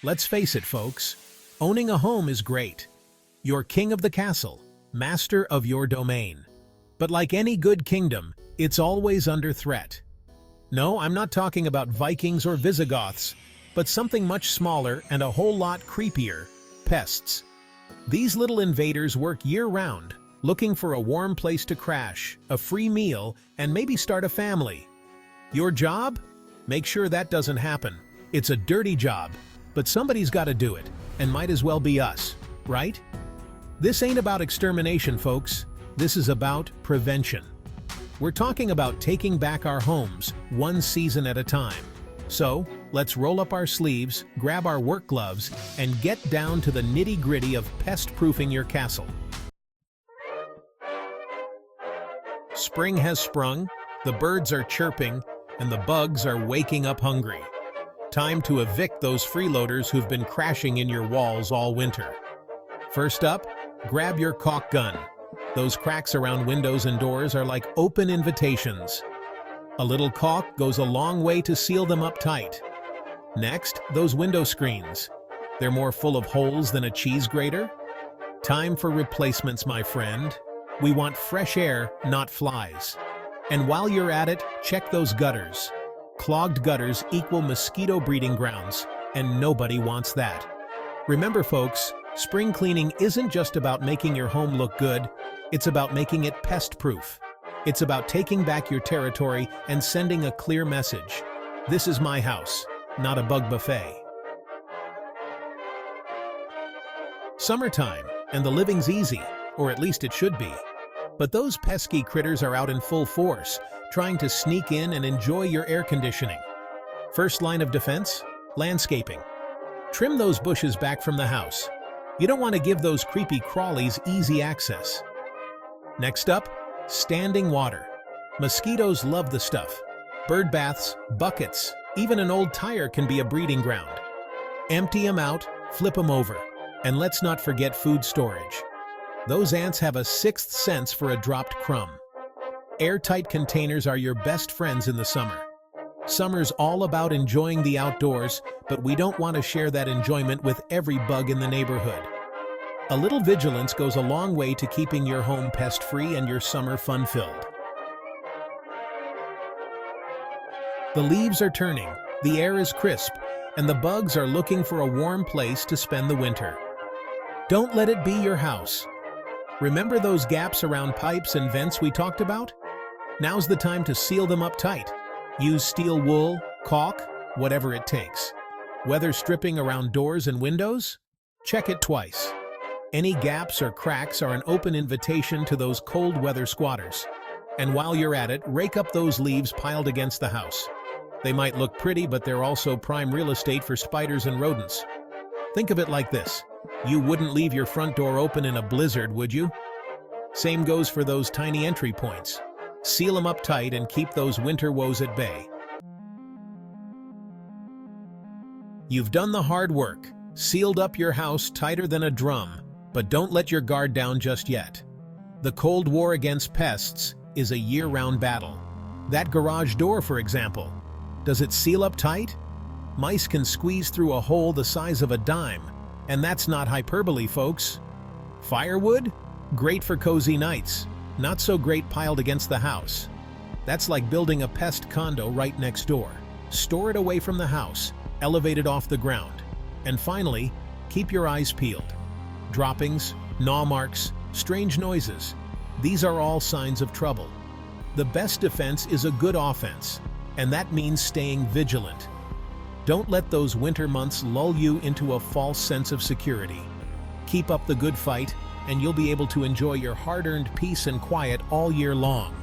Let's face it, folks. Owning a home is great. You're king of the castle, master of your domain. But like any good kingdom, it's always under threat. No, I'm not talking about Vikings or Visigoths, but something much smaller and a whole lot creepier: pests. These little invaders work year-round, looking for a warm place to crash, a free meal, and maybe start a family. Your job? Make sure that doesn't happen. It's a dirty job, but somebody's got to do it, and might as well be us, right? This ain't about extermination, folks. This is about prevention. We're talking about taking back our homes, one season at a time. So, let's roll up our sleeves, grab our work gloves, and get down to the nitty-gritty of pest-proofing your castle. Spring has sprung, the birds are chirping, and the bugs are waking up hungry. Time to evict those freeloaders who've been crashing in your walls all winter. First up, grab your caulk gun. Those cracks around windows and doors are like open invitations. A little caulk goes a long way to seal them up tight. Next, those window screens. They're more full of holes than a cheese grater. Time for replacements, my friend. We want fresh air, not flies. And while you're at it, check those gutters. Clogged gutters equal mosquito breeding grounds, and nobody wants that. Remember, folks, spring cleaning isn't just about making your home look good, it's about making it pest-proof. It's about taking back your territory and sending a clear message. This is my house, not a bug buffet. Summertime, and the living's easy, or at least it should be. But those pesky critters are out in full force, trying to sneak in and enjoy your air conditioning. First line of defense? Landscaping. Trim those bushes back from the house. You don't want to give those creepy crawlies easy access. Next up, standing water. Mosquitoes love the stuff. Bird baths, buckets, even an old tire can be a breeding ground. Empty them out, flip them over. And let's not forget food storage. Those ants have a sixth sense for a dropped crumb. Airtight containers are your best friends in the summer. Summer's all about enjoying the outdoors, but we don't want to share that enjoyment with every bug in the neighborhood. A little vigilance goes a long way to keeping your home pest-free and your summer fun-filled. The leaves are turning, the air is crisp, and the bugs are looking for a warm place to spend the winter. Don't let it be your house. Remember those gaps around pipes and vents we talked about? Now's the time to seal them up tight. Use steel wool, caulk, whatever it takes. Weather stripping around doors and windows? Check it twice. Any gaps or cracks are an open invitation to those cold weather squatters. And while you're at it, rake up those leaves piled against the house. They might look pretty, but they're also prime real estate for spiders and rodents. Think of it like this. You wouldn't leave your front door open in a blizzard, would you? Same goes for those tiny entry points. Seal them up tight and keep those winter woes at bay. You've done the hard work, sealed up your house tighter than a drum, but don't let your guard down just yet. The Cold War against pests is a year-round battle. That garage door, for example, does it seal up tight? Mice can squeeze through a hole the size of a dime, and that's not hyperbole, folks. Firewood? Great for cozy nights, not so great piled against the house. That's like building a pest condo right next door. Store it away from the house, elevate it off the ground. And finally, keep your eyes peeled. Droppings, gnaw marks, strange noises. These are all signs of trouble. The best defense is a good offense, and that means staying vigilant. Don't let those winter months lull you into a false sense of security. Keep up the good fight, and you'll be able to enjoy your hard-earned peace and quiet all year long.